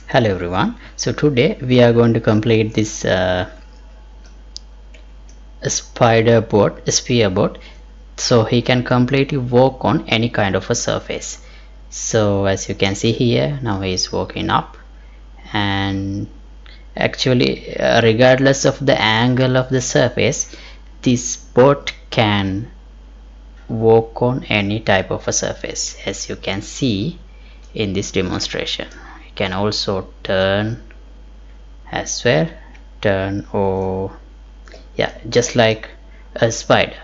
Hello everyone. So today we are going to complete this spider board, sphere board, so he can completely walk on any kind of a surface. So as you can see here, now he is walking up, and actually regardless of the angle of the surface, this board can walk on any type of a surface, as you can see in this demonstration. You can also turn as well, turn, or yeah, just like a spider.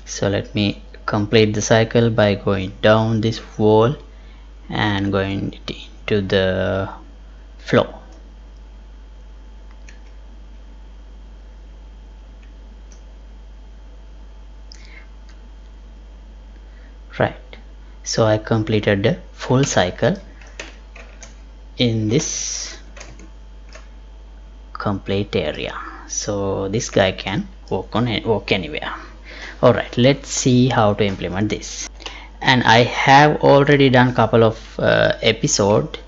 So let me complete the cycle by going down this wall and going to the floor. Right, so I completed the full cycle in this complete area, so this guy can walk anywhere. Alright, let's see how to implement this. And I have already done couple of episodes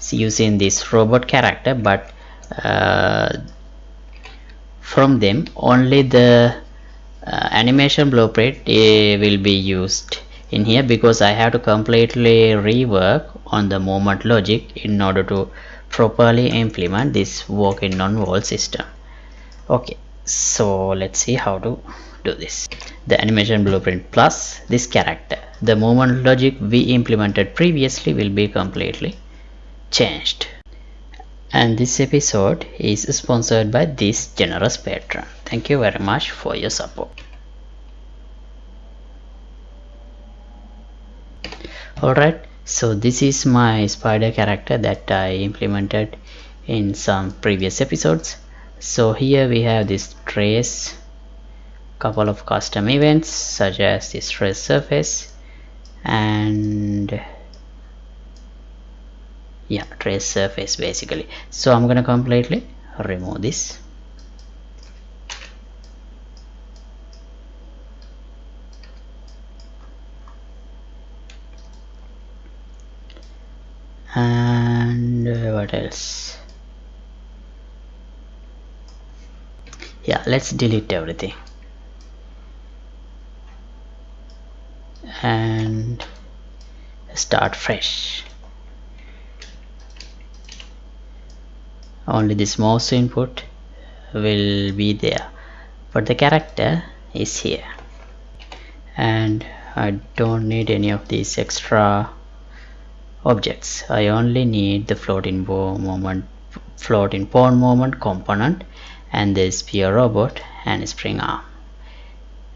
using this robot character, but from them only the animation blueprint will be used in here, because I have to completely rework on the movement logic in order to properly implement this walking on wall system. Okay, so let's see how to do this. The animation blueprint plus this character, the movement logic we implemented previously will be completely changed. And this episode is sponsored by this generous patron. Thank you very much for your support. Alright, so this is my spider character that I implemented in some previous episodes. So here we have this trace, couple of custom events such as this trace surface, and yeah, trace surface basically. So I'm gonna completely remove this. And what else? Yeah, let's delete everything and start fresh. Only this mouse input will be there, but the character is here, and I don't need any of these extra objects. I only need the floating pawn moment component, and the sphere robot and spring arm.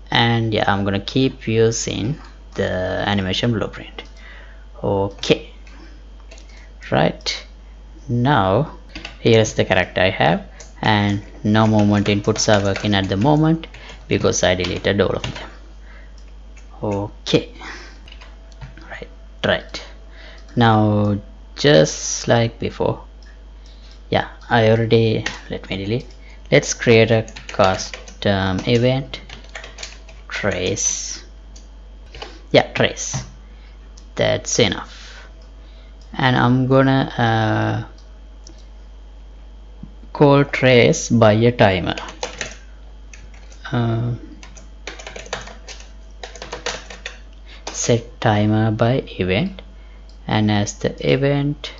And yeah, I'm gonna keep using the animation blueprint. Okay, right, now here's the character I have, and no movement inputs are working at the moment because I deleted all of them. Okay, right, now just like before, yeah, I already, let me delete. Let's create a custom event, trace. Yeah, trace, that's enough. And I'm gonna call trace by a timer. uh, Set timer by event, and as the event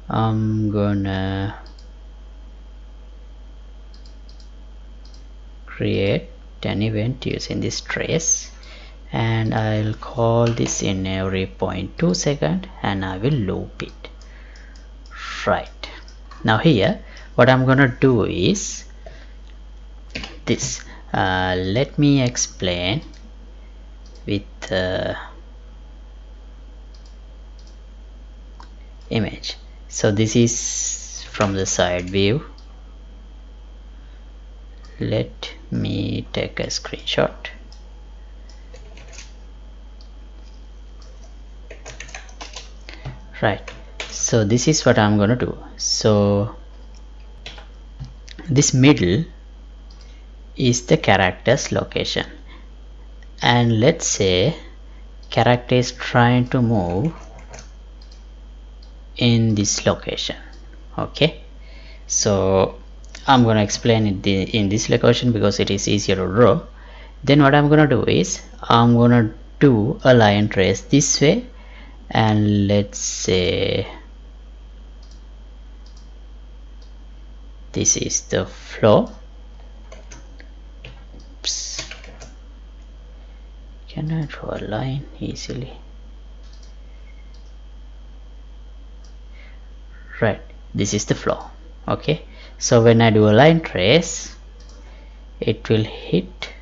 I'm gonna create an event using this trace, and I'll call this in every 0.2 second, and I will loop it. Right, now here what I'm gonna do is this. Let me explain with image. So this is from the side view. Let me take a screenshot. Right, so this is what I'm gonna do. So this middle is the character's location, and let's say character is trying to move in this location. Okay, so I'm gonna explain it in this location because it is easier to draw. Then what I'm gonna do is I'm gonna do a line trace this way, and let's say this is the flow. Oops. Can I draw a line easily? Right, this is the flow. Okay, so when I do a line trace, it will hit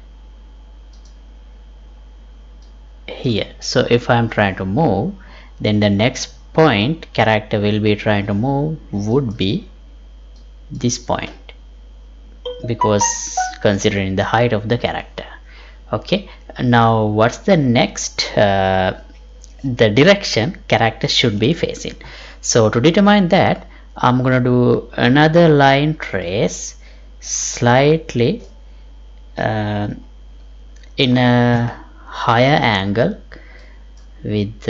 here. So if I'm trying to move, then the next point character will be trying to move would be this point, because considering the height of the character. Okay, now what's the next the direction character should be facing? So to determine that, I'm gonna do another line trace slightly in a higher angle with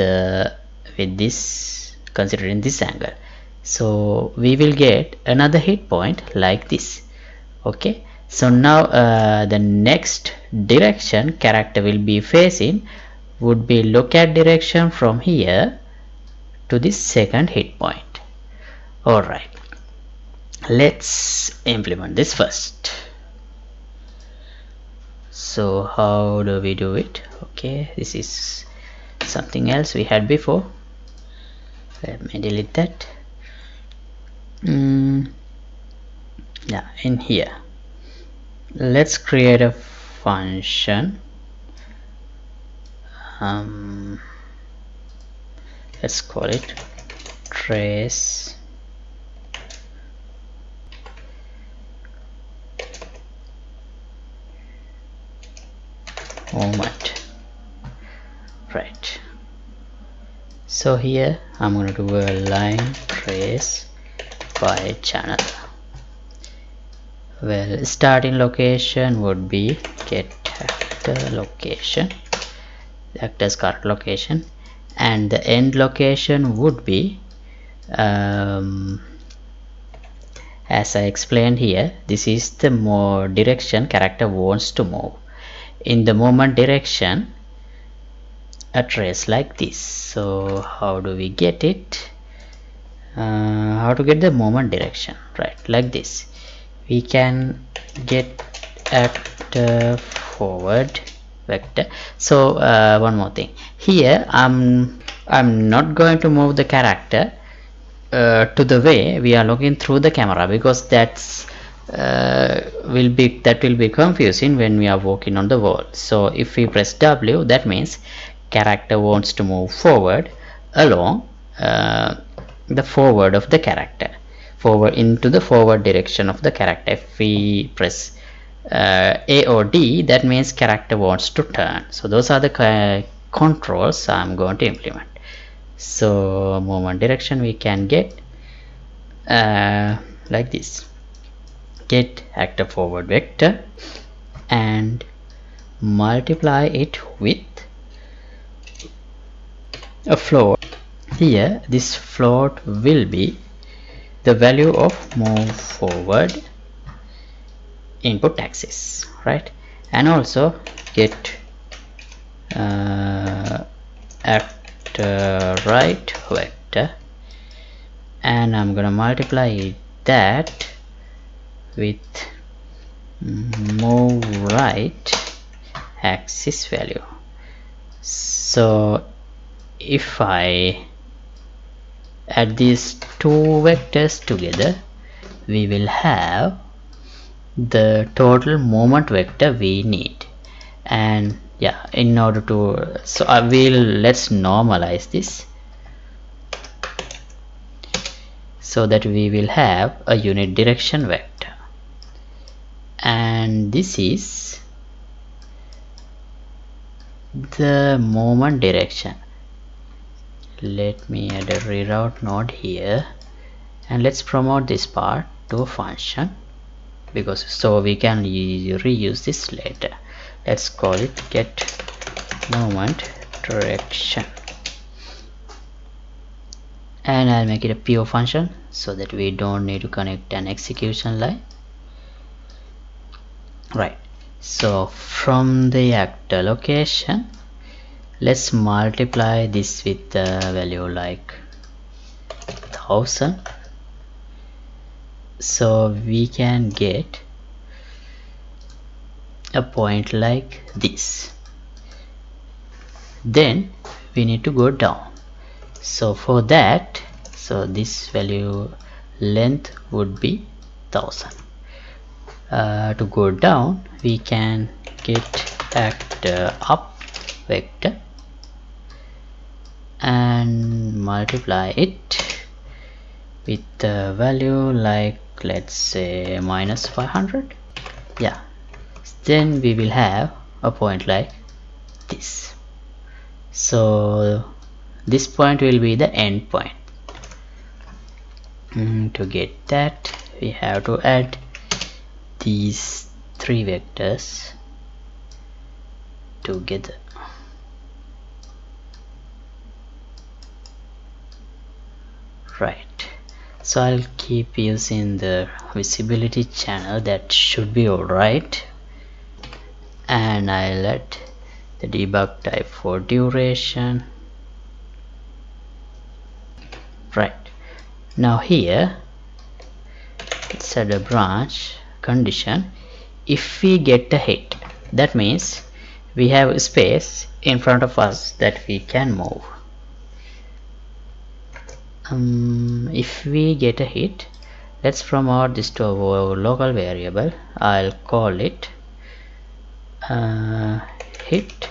this, considering this angle. So we will get another hit point like this. Okay, so now the next direction character will be facing would be look at direction from here to this second hit point. Alright, let's implement this first. So how do we do it? Okay, this is something else we had before. Let me delete that. Yeah, in here let's create a function. Let's call it trace moment. Right, so here I'm going to do a line trace by channel. Well, starting location would be get actor location, actor's current location, and the end location would be as I explained here, this is the more direction character wants to move. In the moment direction, a trace like this. So how do we get it? How to get the moment direction? Right, like this. We can get at forward vector. So one more thing here, I'm not going to move the character to the way we are looking through the camera, because that will be confusing when we are walking on the wall. So if we press W, that means character wants to move forward along the forward of the character, forward into the forward direction of the character. If we press A or D, that means character wants to turn. So those are the controls I'm going to implement. So moment direction we can get like this: get actor forward vector and multiply it with a float. Here this float will be the value of move forward input axis, right? And also get actor right vector, and I'm gonna multiply that with move right axis value. So if I add these two vectors together, we will have the total moment vector we need. And yeah, in order to, so I will, let's normalize this so that we will have a unit direction vector, and this is the moment direction. Let me add a reroute node here, and let's promote this part to a function. because so we can reuse this later. Let's call it get moment direction, and I'll make it a pure function so that we don't need to connect an execution line. Right, so from the actor location, let's multiply this with the value like 1000, so we can get a point like this. Then we need to go down, so for that, so this value length would be 1000. To go down, we can get actor up vector and multiply it with the value like, let's say, minus 500. Yeah, then we will have a point like this. So this point will be the end point. To get that, we have to add these three vectors together. Right, so I'll keep using the visibility channel, that should be alright, and I'll add the debug type for duration. Right, now here let's add a branch condition. If we get a hit, that means we have a space in front of us that we can move. If we get a hit, let's promote this to our local variable. I'll call it hit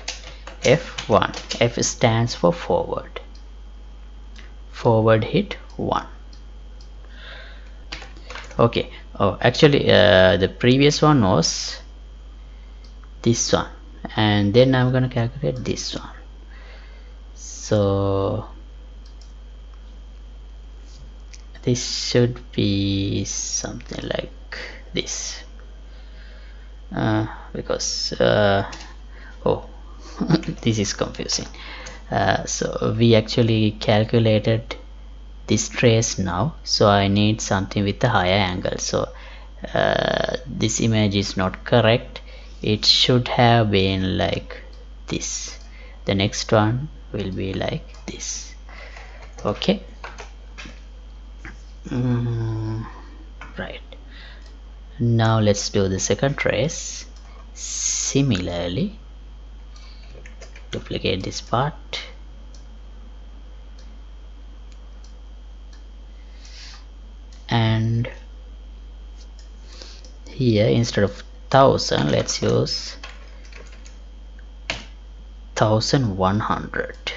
F1. F stands for forward hit 1. Okay, oh actually the previous one was this one, and then I'm gonna calculate this one. So this should be something like this, because oh this is confusing. So we actually calculated this trace now, so I need something with a higher angle. So this image is not correct, it should have been like this. The next one will be like this. Okay. Right, now let's do the second trace. Similarly, duplicate this part, and here instead of 1000, let's use 1100.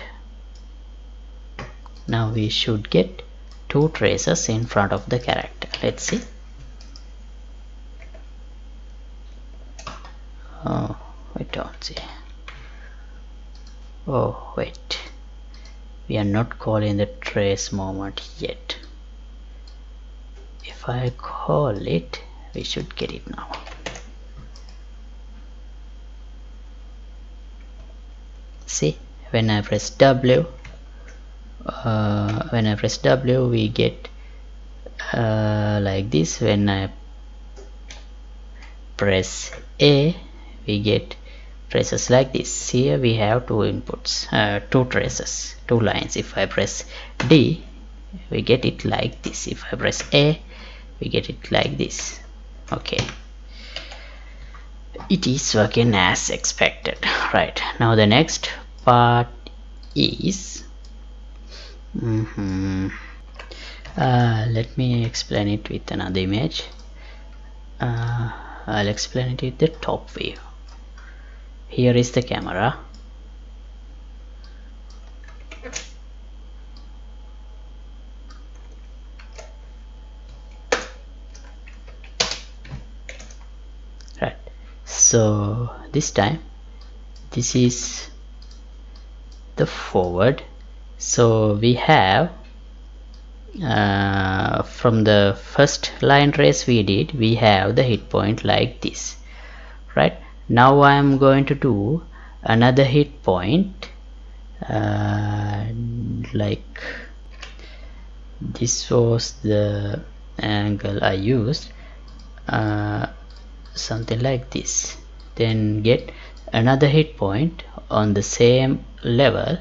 Now we should get two traces in front of the character. Let's see. Oh, we don't see. Oh wait, we are not calling the trace moment yet. If I call it, we should get it now. See, when I press W, we get like this. When I press A, we get traces like this. Here we have two inputs, two traces, two lines. If I press D, we get it like this. If I press A, we get it like this. Okay, it is working as expected. Right, now the next part is let me explain it with another image. I'll explain it with the top view. Here is the camera. Right, so this time this is the forward, so we have from the first line trace we did, we have the hit point like this, right? Now I am going to do another hit point like this was the angle I used, something like this, then get another hit point on the same level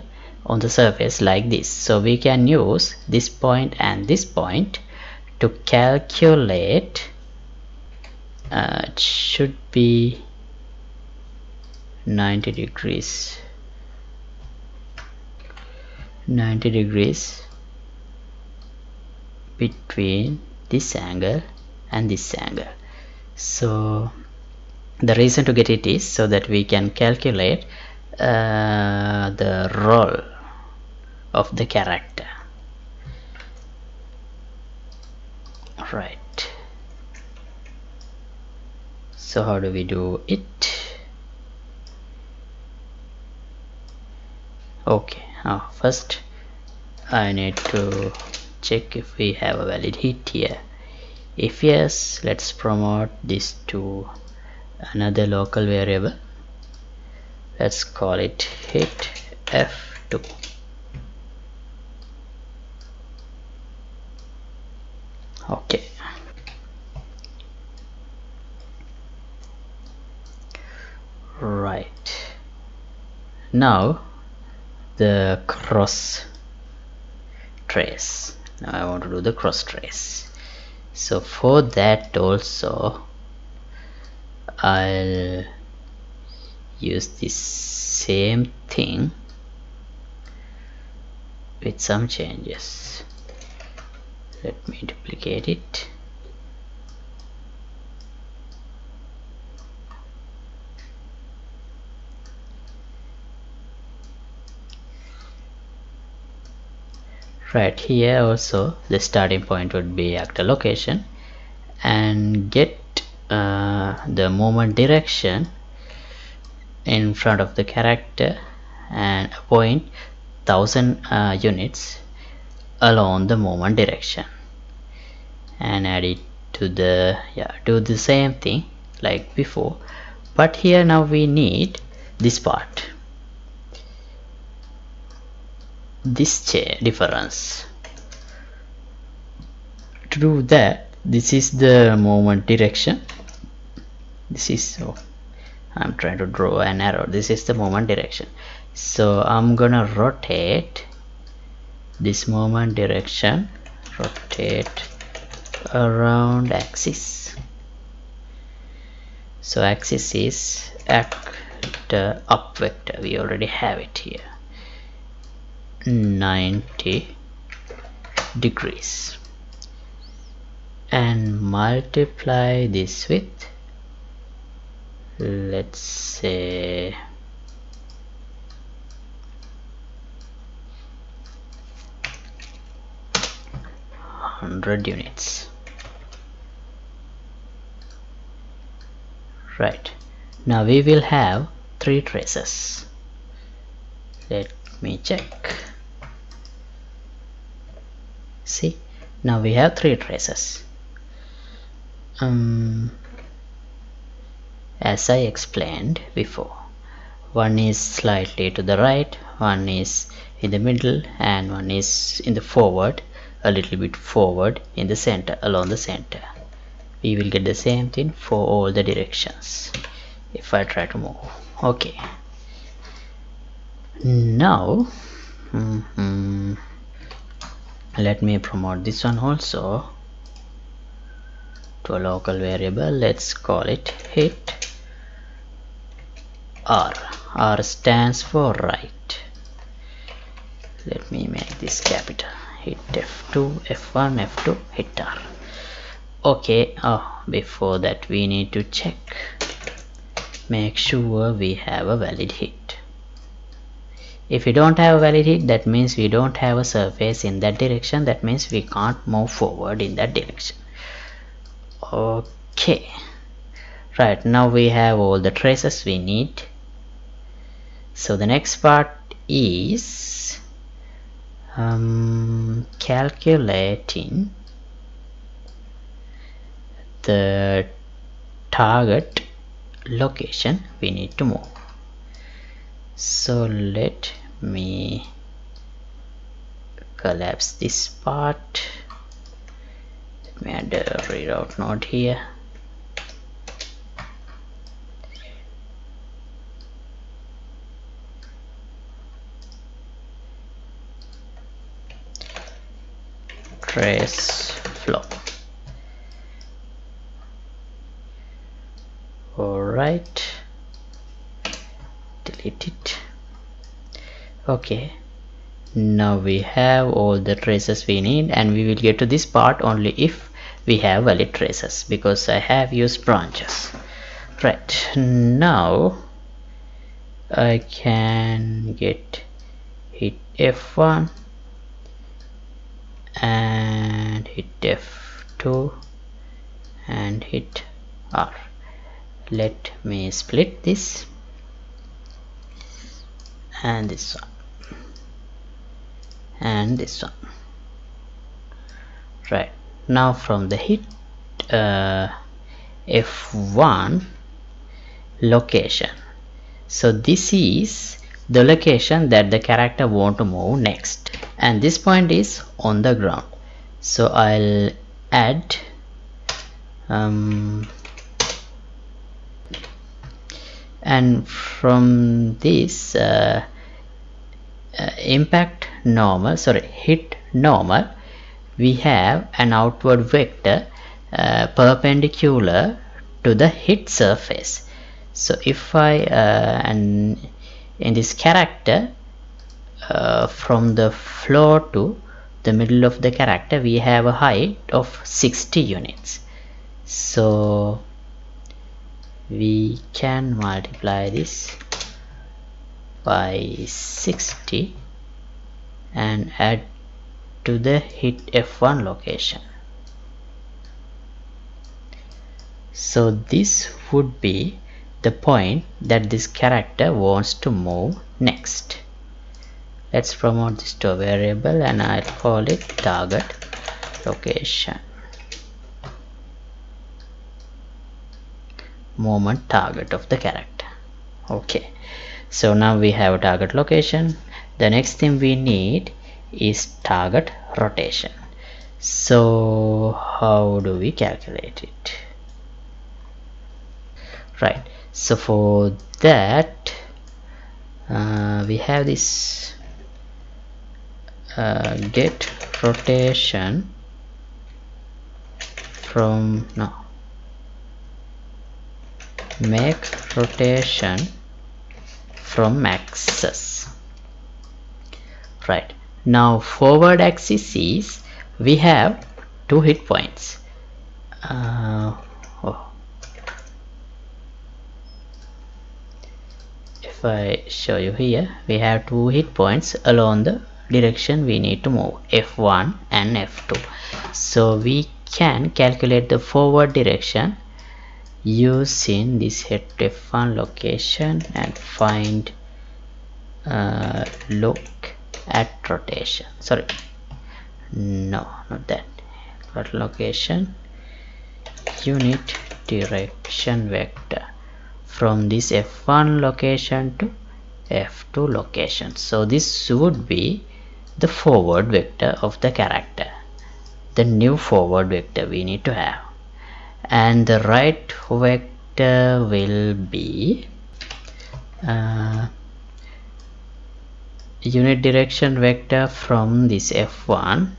on the surface like this. So we can use this point and this point to calculate, it should be 90 degrees between this angle and this angle. So the reason to get it is so that we can calculate the roll of the character, right? So how do we do it? Okay, first I need to check if we have a valid hit here. If yes, let's promote this to another local variable. Let's call it hit f2. Okay, right. Now the cross trace. Now I want to do the cross trace. So for that also I'll use this same thing with some changes. Let me duplicate it. Right here also the starting point would be actor location, and get the movement direction in front of the character and point 1000 units along the movement direction, and add it to the, do the same thing like before, but here now we need this part, this difference. To do that, this is the movement direction, this is, I'm trying to draw an arrow, this is the movement direction. So I'm gonna rotate this movement direction, rotate around axis. So axis is actor up vector, we already have it here, 90 degrees, and multiply this with, let's say, 100 units. Right, now we will have 3 traces. Let me check. See, now we have 3 traces. As I explained before, one is slightly to the right, one is in the middle, and one is in the forward, a little bit forward in the center, along the center. We will get the same thing for all the directions if I try to move. Okay, now let me promote this one also to a local variable. Let's call it hit R. R stands for right. Let me make this capital. Hit F2, F1, F2, hit R. Okay, before that we need to check, make sure we have a valid hit. If we don't have a valid hit, that means we don't have a surface in that direction, that means we can't move forward in that direction. Okay, right, now we have all the traces we need. So the next part is calculating the target location we need to move. So let me collapse this part. Let me add a reroute node here. Trace flow. Alright, delete it. Okay, now we have all the traces we need, and we will get to this part only if we have valid traces, because I have used branches. Right, now I can hit F1 and hit F2 and hit R. Let me split this and this one and this one. Right, now from the hit F1 location, so this is the location that the character want to move next, and this point is on the ground. So I'll add and from this hit normal, we have an outward vector perpendicular to the hit surface. So if I and in this character from the floor to the middle of the character, we have a height of 60 units. So we can multiply this by 60 and add to the hit F1 location. So this would be the point that this character wants to move next. Let's promote this to a variable and I'll call it target location, movement target of the character. Okay, so now we have a target location. The next thing we need is target rotation. So how do we calculate it? Right, so for that we have this get rotation from make rotation from axis. Right, now forward axis is we have 2 hit points. If I show you here, we have 2 hit points along the direction we need to move, F1 and F2. So we can calculate the forward direction using this hit F1 location and find look at rotation. Sorry, no, not that. But location, unit direction vector from this F1 location to F2 location. So this would be the forward vector of the character, the new forward vector we need to have, and the right vector will be unit direction vector from this F1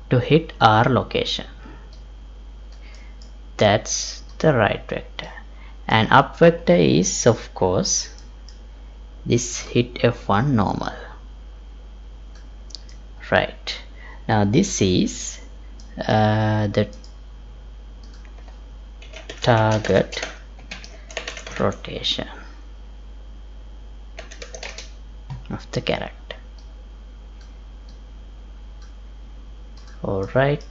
to hit R location. That's the right vector, and up vector is of course this hit F1 normal. Right, now this is the target rotation of the character. Alright,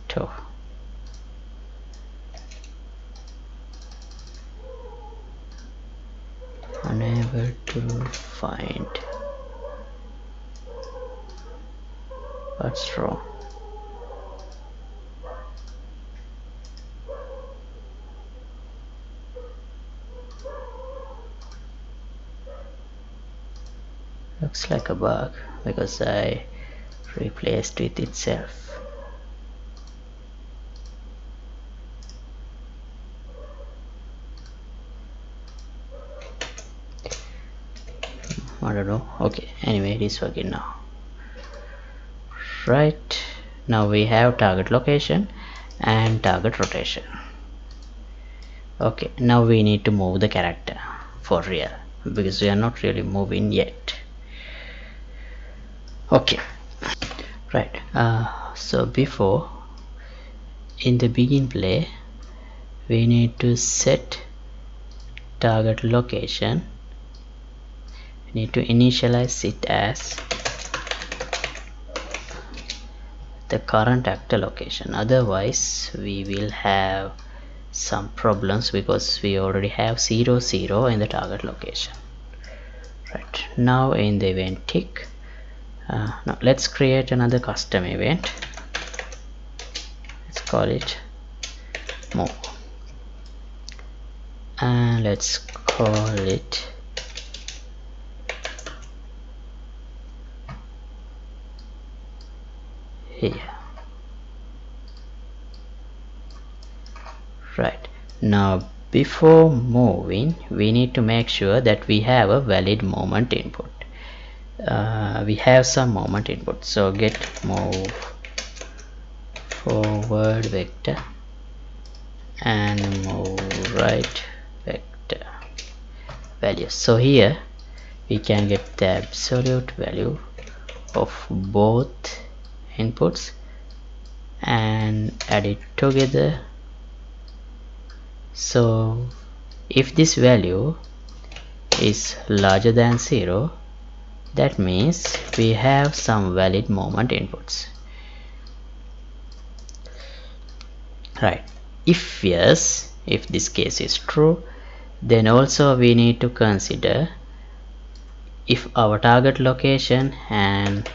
unable to find. What's wrong? Looks like a bug because I replaced with itself. I don't know. Okay, anyway, it is working now. Right, now we have target location and target rotation. Okay, now we need to move the character for real because we are not really moving yet. Okay, right, so before in the begin play we need to set target location. We need to initialize it as the current actor location, otherwise we will have some problems because we already have 0 0 in the target location. Right, now in the event tick, now let's create another custom event. Let's call it move and let's call it here. Right, now before moving we need to make sure that we have a valid moment input. We have some moment input, so get move forward vector and move right vector values. So here we can get the absolute value of both inputs and add it together. So if this value is larger than 0, that means we have some valid moment inputs. Right, if yes, if this case is true, then also we need to consider if our target location and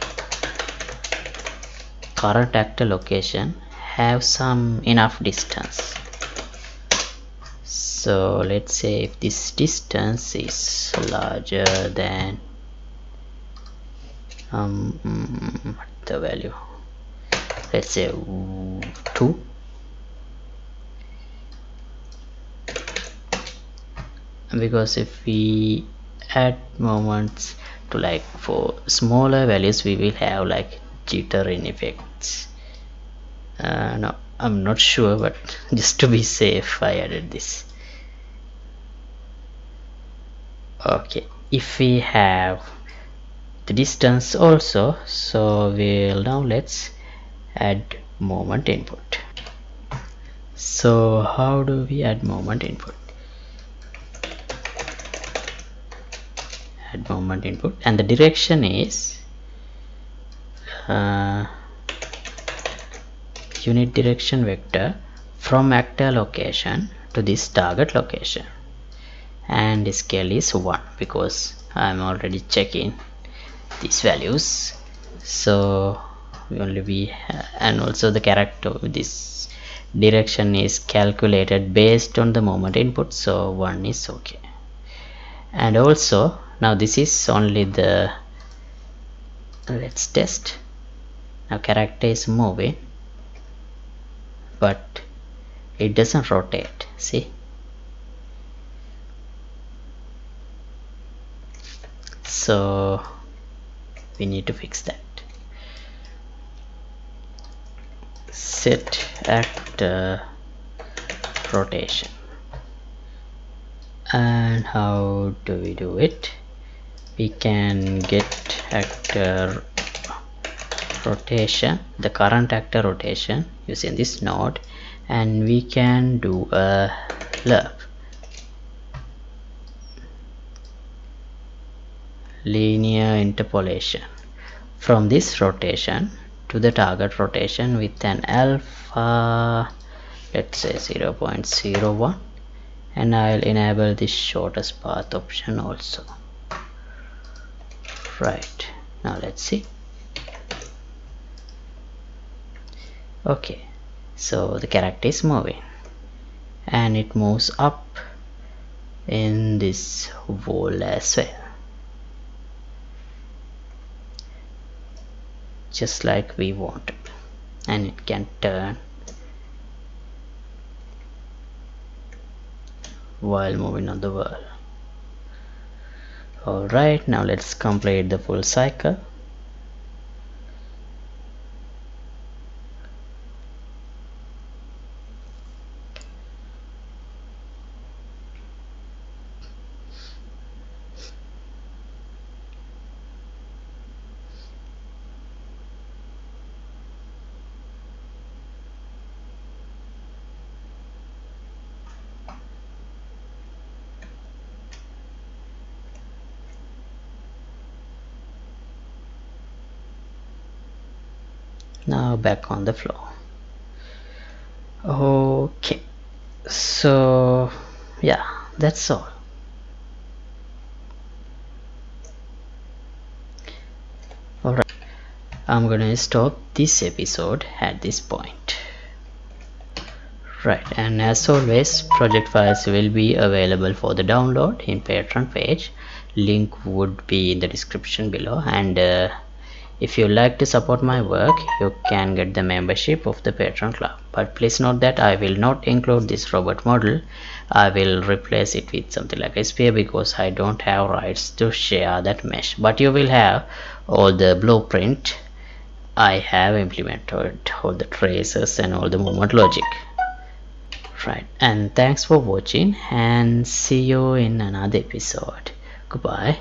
current actor location have some enough distance. So let's say if this distance is larger than what the value, let's say 2, because if we add moments to like for smaller values we will have like jittering effects. No, I'm not sure, but just to be safe I added this. Okay, if we have the distance also, so we'll now let's add moment input. So how do we add moment input? Add moment input and the direction is unit direction vector from actor location to this target location, and scale is 1 because I'm already checking these values. So only we and also the character, this direction is calculated based on the moment input, so 1 is okay. And also now this is only the, let's test. Now character is moving but it doesn't rotate, see. So we need to fix that. Set actor rotation, and how do we do it? We can get actor rotation, the current actor rotation, using this node, and we can do a lerp, linear interpolation, from this rotation to the target rotation with an alpha, let's say 0.01, and I'll enable this shortest path option also. Right, now let's see. Okay, so the character is moving and it moves up in this wall as well, just like we wanted, and it can turn while moving on the wall. Alright, now let's complete the full cycle. Now back on the floor. Okay, so yeah, that's all. Alright, I'm gonna stop this episode at this point. Right, and as always, project files will be available for the download in Patreon page. Link would be in the description below, and if you like to support my work, you can get the membership of the Patreon club. But please note that I will not include this robot model. I will replace it with something like SPA because I don't have rights to share that mesh. But you will have all the blueprint. I have implemented all the traces and all the movement logic. Right, and thanks for watching, and see you in another episode. Goodbye.